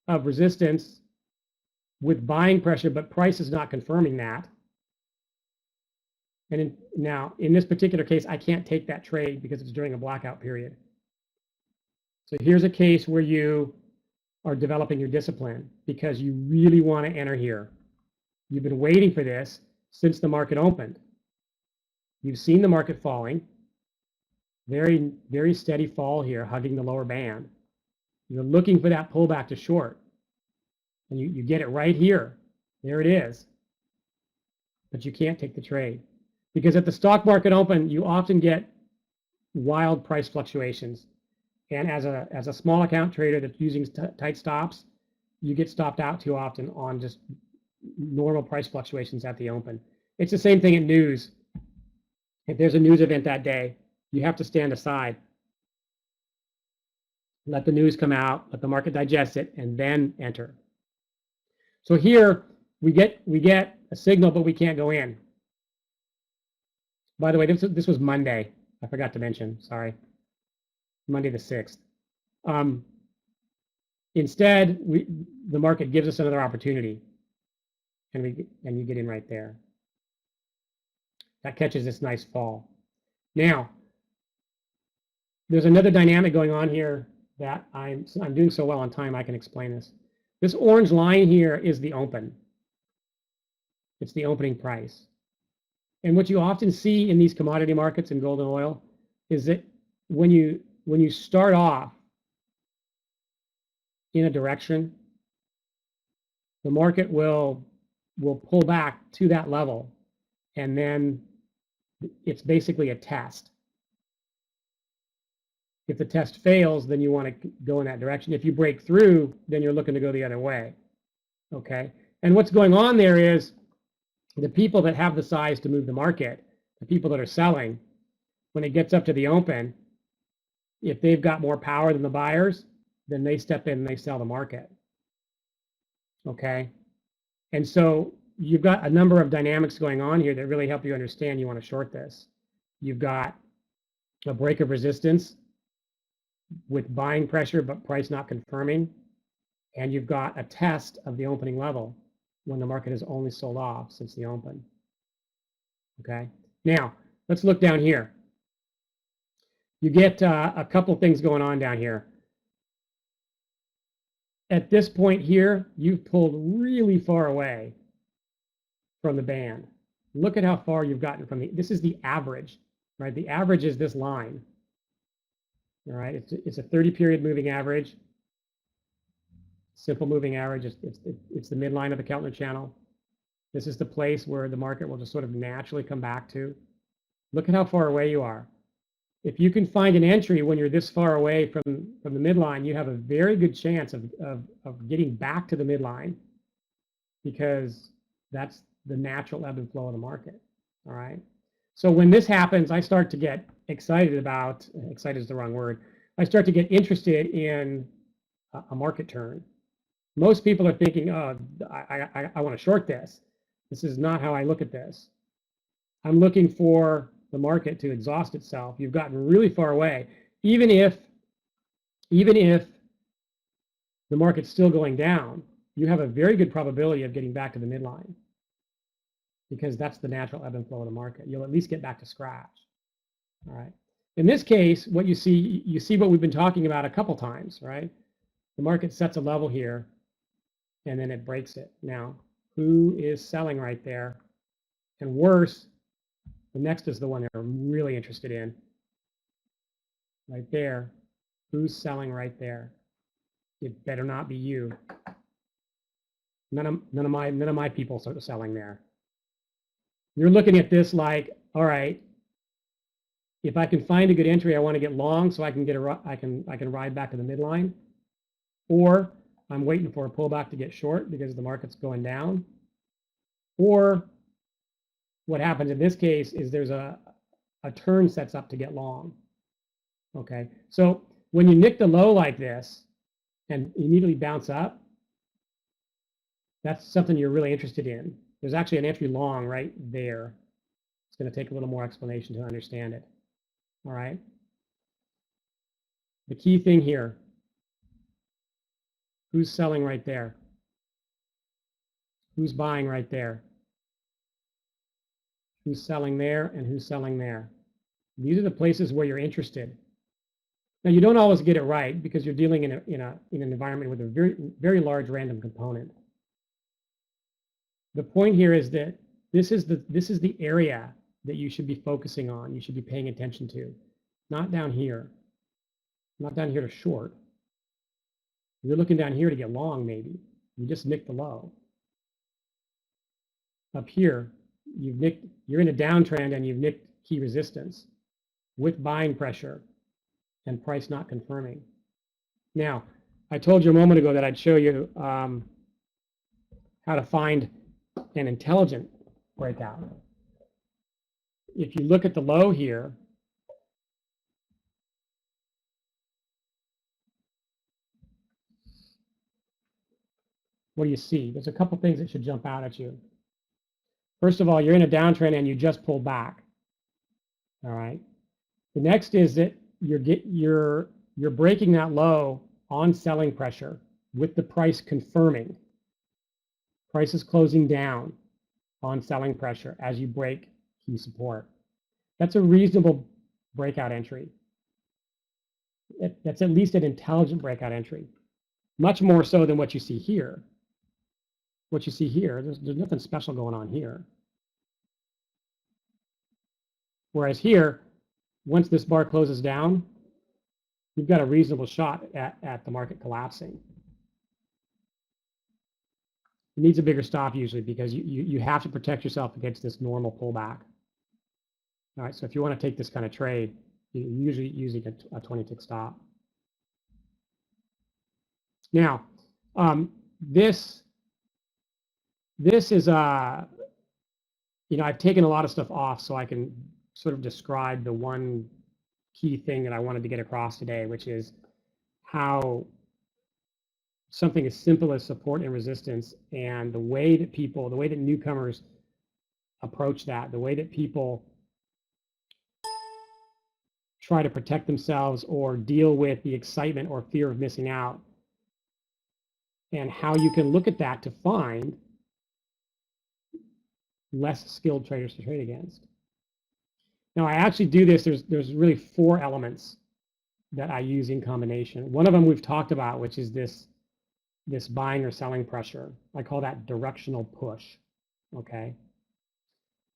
resistance with buying pressure, but price is not confirming that. And now, in this particular case, I can't take that trade because it's during a blackout period. So here's a case where you are developing your discipline because you really want to enter here. You've been waiting for this since the market opened. You've seen the market falling. Very, very steady fall here, hugging the lower band. You're looking for that pullback to short. And you get it right here. There it is. But you can't take the trade. Because at the stock market open, you often get wild price fluctuations. And as a small account trader that's using tight stops, you get stopped out too often on just normal price fluctuations at the open. It's the same thing in news. If there's a news event that day, you have to stand aside. Let the news come out, let the market digest it, and then enter. So here we get a signal, but we can't go in. By the way, this was Monday. I forgot to mention, sorry. Monday the 6th. Instead, the market gives us another opportunity, and you get in right there. That catches this nice fall. Now, there's another dynamic going on here that I'm doing so well on time I can explain this. This orange line here is the open. It's the opening price. And what you often see in these commodity markets in gold and oil is that when you start off in a direction, the market will pull back to that level, and then it's basically a test. If the test fails, then you want to go in that direction. If you break through, then you're looking to go the other way. Okay? And what's going on there is the people that have the size to move the market, the people that are selling, when it gets up to the open, if they've got more power than the buyers, then they step in and they sell the market. Okay? And so you've got a number of dynamics going on here that really help you understand you want to short this. You've got a break of resistance with buying pressure but price not confirming, and you've got a test of the opening level when the market has only sold off since the open. Okay, now let's look down here. You get a couple things going on down here. At this point here, you've pulled really far away from the band. Look at how far you've gotten from this is the average, right? The average is this line. All right, it's a 30-period moving average. Simple moving average. It's the midline of the Keltner channel. This is the place where the market will just sort of naturally come back to. Look at how far away you are. If you can find an entry when you're this far away from the midline, you have a very good chance of getting back to the midline, because that's the natural ebb and flow of the market. All right. So when this happens, I start to get excited is the wrong word. I start to get interested in a market turn. Most people are thinking, oh, I want to short this. This is not how I look at this. I'm looking for the market to exhaust itself. You've gotten really far away. Even if the market's still going down, you have a very good probability of getting back to the midline, because that's the natural ebb and flow of the market. You'll at least get back to scratch. All right. In this case, what you see what we've been talking about a couple times, right? The market sets a level here, and then it breaks it. Now, who is selling right there? And worse, The next is the one that I'm really interested in. Right there. Who's selling right there? It better not be you. None of my people are selling there. You're looking at this like, all right, if I can find a good entry, I want to get long so I can get I can ride back to the midline, or I'm waiting for a pullback to get short because the market's going down. Or what happens in this case is there's a turn sets up to get long. Okay, so when you nick the low like this and immediately bounce up, that's something you're really interested in. There's actually an entry long right there. It's going to take a little more explanation to understand it. All right. The key thing here, who's selling right there? Who's buying right there? Who's selling there and who's selling there? These are the places where you're interested. Now, you don't always get it right because you're dealing in an environment with a very large random component. The point here is that this is the area that you should be focusing on. You should be paying attention to, not down here, not down here to short. You're looking down here to get long, maybe. You just nicked the low. Up here, you're in a downtrend and you've nicked key resistance with buying pressure and price not confirming. Now, I told you a moment ago that I'd show you how to find an intelligent breakout. If you look at the low here, what do you see? There's a couple things that should jump out at you. First of all, you're in a downtrend and you just pulled back. All right. The next is that you're breaking that low on selling pressure with the price confirming. Price is closing down on selling pressure as you break key support. That's a reasonable breakout entry. That's at least an intelligent breakout entry. Much more so than what you see here. What you see here, there's nothing special going on here. Whereas here, once this bar closes down, you've got a reasonable shot at the market collapsing. It needs a bigger stop usually because you have to protect yourself against this normal pullback. All right, so if you want to take this kind of trade, you're usually using a 20-tick stop. Now, this is I've taken a lot of stuff off so I can sort of describe the one key thing that I wanted to get across today, which is how something as simple as support and resistance and the way that newcomers approach that, the way that people try to protect themselves or deal with the excitement or fear of missing out, and how you can look at that to find less skilled traders to trade against. Now, I actually do this. There's really 4 elements that I use in combination. One of them we've talked about, which is this buying or selling pressure. I call that directional push. Okay.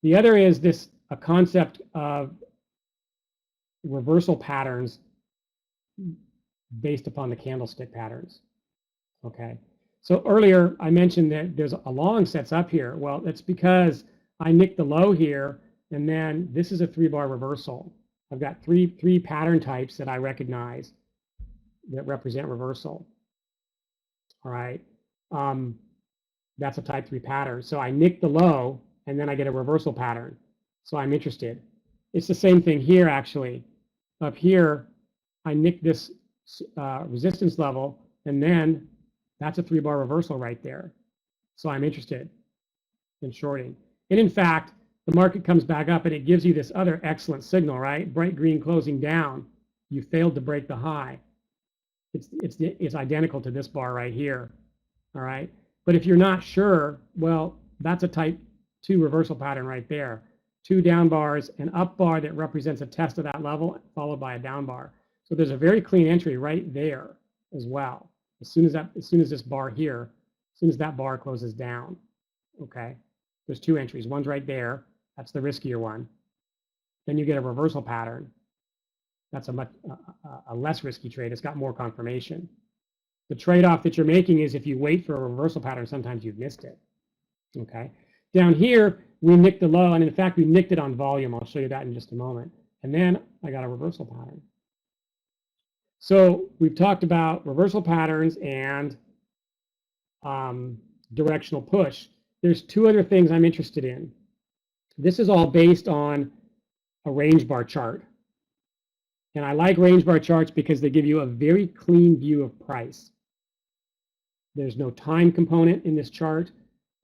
The other is a concept of reversal patterns based upon the candlestick patterns. Okay. So earlier I mentioned that there's a long sets up here. Well, it's because I nicked the low here, and then this is a 3-bar reversal. I've got three pattern types that I recognize that represent reversal. All right. That's a type 3 pattern. So I nick the low and then I get a reversal pattern. So I'm interested. It's the same thing here actually. Up here, I nick this resistance level, and then that's a 3-bar reversal right there. So I'm interested in shorting. And in fact, the market comes back up and it gives you this other excellent signal, right? Bright green closing down. You failed to break the high. It's identical to this bar right here. All right. But if you're not sure, well, that's a type 2 reversal pattern right there. 2 down bars, an up bar that represents a test of that level, followed by a down bar. So there's a very clean entry right there as well. As soon as this bar here, as soon as that bar closes down. Okay. There's 2 entries. One's right there. That's the riskier one. then you get a reversal pattern. That's a much a less risky trade. It's got more confirmation. The trade-off that you're making is if you wait for a reversal pattern, sometimes you've missed it. Okay. Down here, we nicked the low, and in fact, we nicked it on volume. I'll show you that in just a moment. And then I got a reversal pattern. So we've talked about reversal patterns and directional push. There's two other things I'm interested in. This is all based on a range bar chart. And I like range bar charts because they give you a very clean view of price. There's no time component in this chart.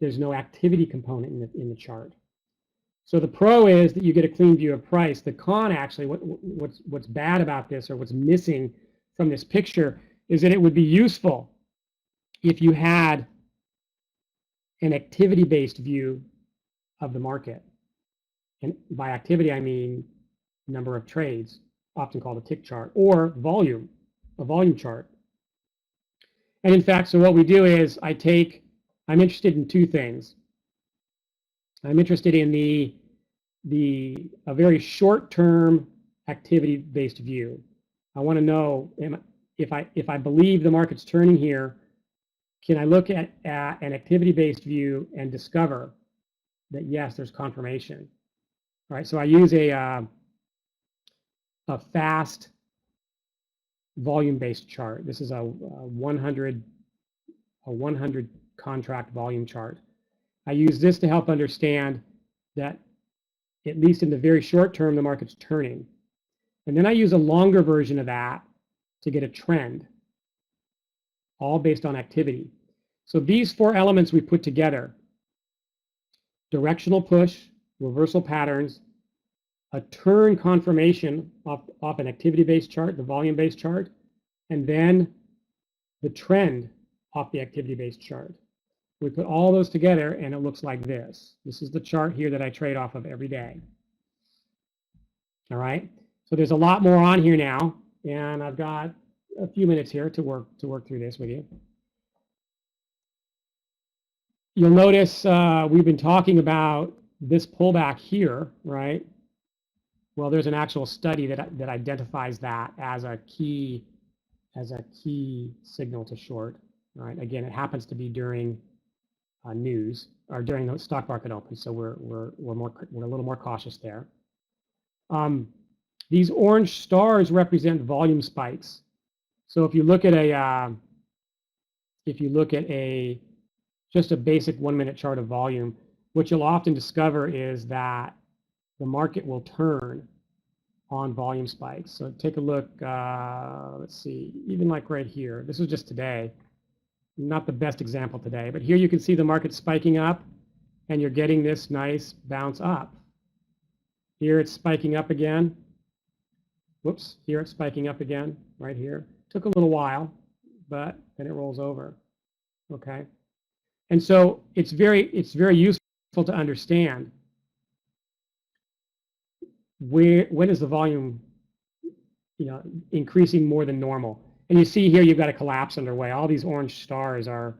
There's no activity component in the chart. So the pro is that you get a clean view of price. The con, actually, what's bad about this, or what's missing from this picture, is that it would be useful if you had an activity-based view of the market. And by activity, I mean number of trades, often called a tick chart, or volume, a volume chart. And in fact, so what we do is I'm interested in two things. I'm interested in a very short-term activity-based view. I want to know if I believe the market's turning here, can I look at an activity-based view and discover that yes, there's confirmation. All right, so I use a fast volume-based chart. This is a 100 contract volume chart. I use this to help understand that at least in the very short term, the market's turning. And then I use a longer version of that to get a trend, all based on activity. So these four elements we put together: directional push, reversal patterns, a turn confirmation off an activity-based chart, the volume-based chart, and then the trend off the activity-based chart. We put all those together and it looks like this. This is the chart here that I trade off of every day. All right, so there's a lot more on here now, and I've got a few minutes here to work through this with you. You'll notice we've been talking about this pullback here, right? Well, there's an actual study that identifies that as a key signal to short. All right, again, it happens to be during news or during the stock market open, so we're a little more cautious there. These orange stars represent volume spikes. So if you look at just a basic 1-minute chart of volume, what you'll often discover is that the market will turn on volume spikes. So take a look, let's see, even like right here. This is just today. Not the best example today, but here you can see the market spiking up and you're getting this nice bounce up. Here it's spiking up again. Whoops, here it's spiking up again, right here. Took a little while, but then it rolls over, okay? And so it's very useful to understand when is the volume, increasing more than normal. And you see here you've got a collapse underway. All these orange stars are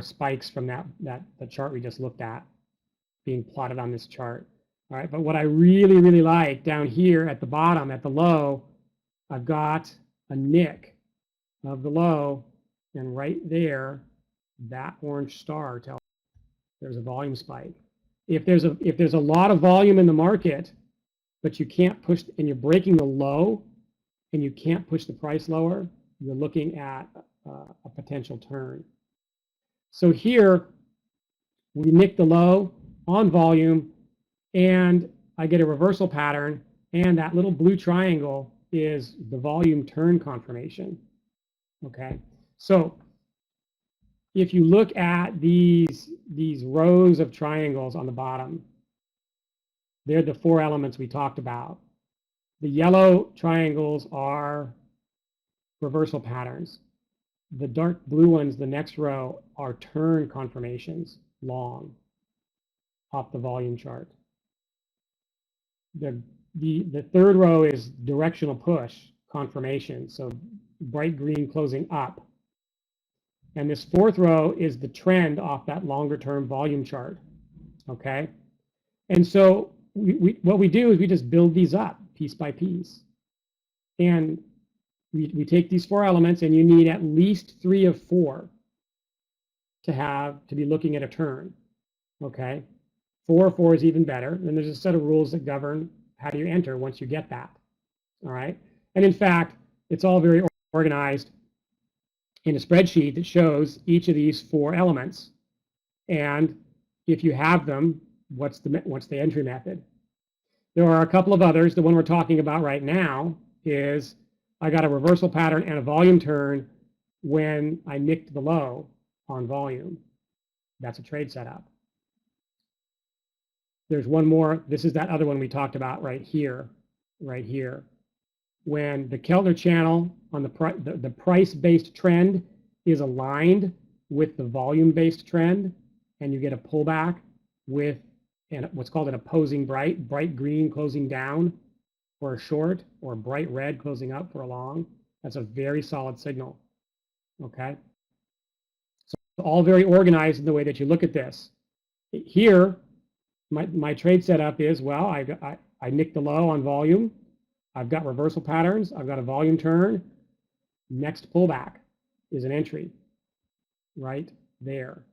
spikes from the chart we just looked at being plotted on this chart. All right, but what I really like down here at the bottom, at the low, I've got a nick of the low, and right there, that orange star tells there's a volume spike. If there's a lot of volume in the market, but you can't push, and you're breaking the low, and you can't push the price lower, you're looking at a potential turn. So here, we nick the low on volume, and I get a reversal pattern, and that little blue triangle is the volume turn confirmation. Okay, so if you look at these rows of triangles on the bottom, they're the four elements we talked about. The yellow triangles are reversal patterns. The dark blue ones, the next row, are turn confirmations, long, off the volume chart. The third row is directional push confirmation, so bright green closing up. And this fourth row is the trend off that longer term volume chart, okay? And so what we do is we just build these up piece by piece. And we take these 4 elements, and you need at least 3 of 4 to be looking at a turn. Okay, 4 of 4 is even better. And there's a set of rules that govern how you enter once you get that. All right, and in fact, it's all very organized in a spreadsheet that shows each of these 4 elements, and if you have them, what's the entry method. There are a couple of others. The one we're talking about right now is I got a reversal pattern and a volume turn when I nicked the low on volume. That's a trade setup. There's one more. This is that other one we talked about right here, When the Keltner channel on the price-based trend is aligned with the volume-based trend, and you get a pullback with what's called an opposing bright green closing down for a short, or bright red closing up for a long, that's a very solid signal. Okay, so all very organized in the way that you look at this. Here, my trade setup is, well, I nicked the low on volume. I've got reversal patterns. I've got a volume turn. Next pullback is an entry right there.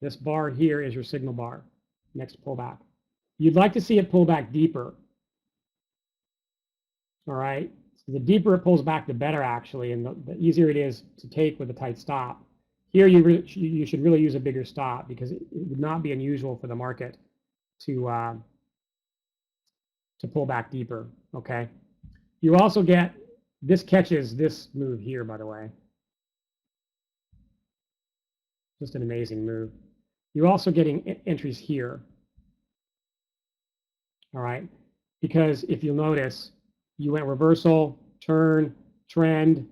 This bar here is your signal bar. Next pullback. You'd like to see it pull back deeper. All right. So the deeper it pulls back, the better, actually, and the easier it is to take with a tight stop. Here, you should really use a bigger stop, because it would not be unusual for the market to pull back deeper. Okay. You also get, this catches this move here, by the way. Just an amazing move. You're also getting entries here. All right. Because if you'll notice, you went reversal, turn, trend,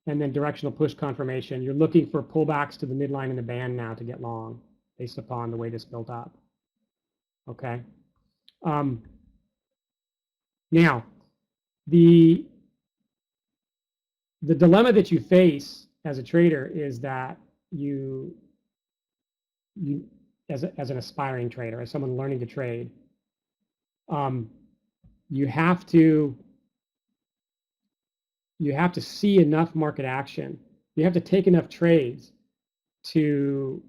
and then directional push confirmation. You're looking for pullbacks to the midline in the band now to get long, based upon the way this built up. Okay. Now, the dilemma that you face as a trader is that you as an aspiring trader, as someone learning to trade, you have to see enough market action. You have to take enough trades to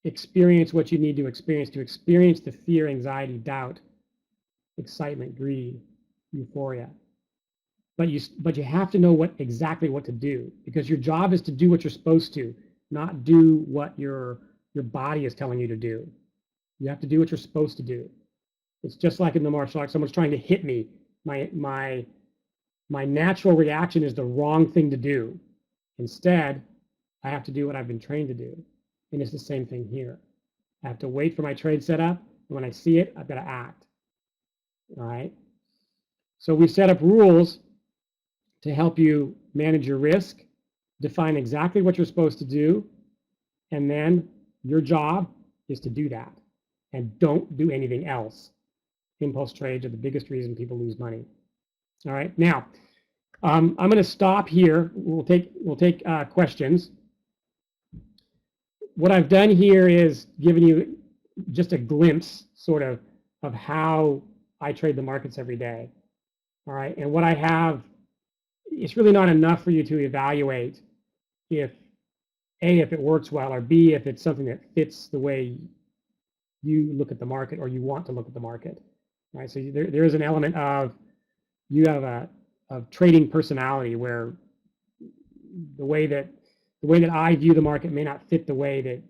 experience what you need to experience the fear, anxiety, doubt, excitement, greed, euphoria. But you have to know exactly what to do, because your job is to do what you're supposed to, not do what your body is telling you to do. You have to do what you're supposed to do. It's just like in the martial arts, someone's trying to hit me. My natural reaction is the wrong thing to do. Instead, I have to do what I've been trained to do. And it's the same thing here. I have to wait for my trade setup, and when I see it, I've got to act. All right. So we set up rules to help you manage your risk, define exactly what you're supposed to do, and then your job is to do that, and don't do anything else. Impulse trades are the biggest reason people lose money. All right. Now, I'm going to stop here. We'll take questions. What I've done here is given you just a glimpse, sort of how I trade the markets every day. All right. And what I have, it's really not enough for you to evaluate if A, if it works well, or B, if it's something that fits the way you look at the market or you want to look at the market. All right. So there is an element of, you have a trading personality where the way that I view the market may not fit the way that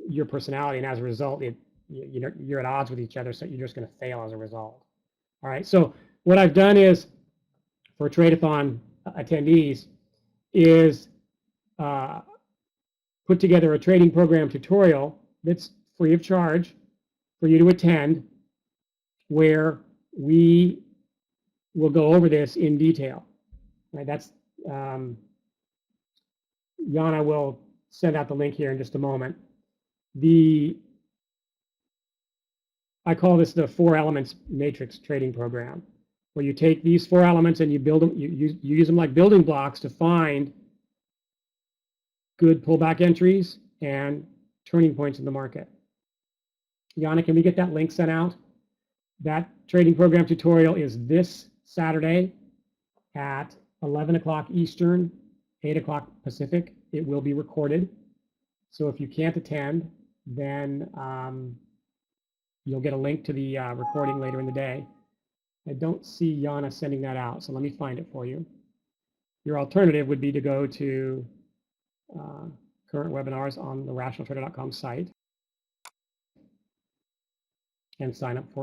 your personality, and as a result, you're at odds with each other, so you're just going to fail as a result. All right. So what I've done is, for Trade-a-thon attendees, is put together a trading program tutorial that's free of charge for you to attend, where we will go over this in detail. Right. That's Jana will send out the link here in just a moment. I call this the 4 elements matrix trading program, where you take these 4 elements and you build them. You use them like building blocks to find good pullback entries and turning points in the market. Yana, can we get that link sent out? That trading program tutorial is this Saturday at 11 o'clock Eastern, 8 o'clock Pacific. It will be recorded. So if you can't attend, then you'll get a link to the recording later in the day. I don't see Yana sending that out, so let me find it for you. Your alternative would be to go to current webinars on the rationaltrader.com site and sign up for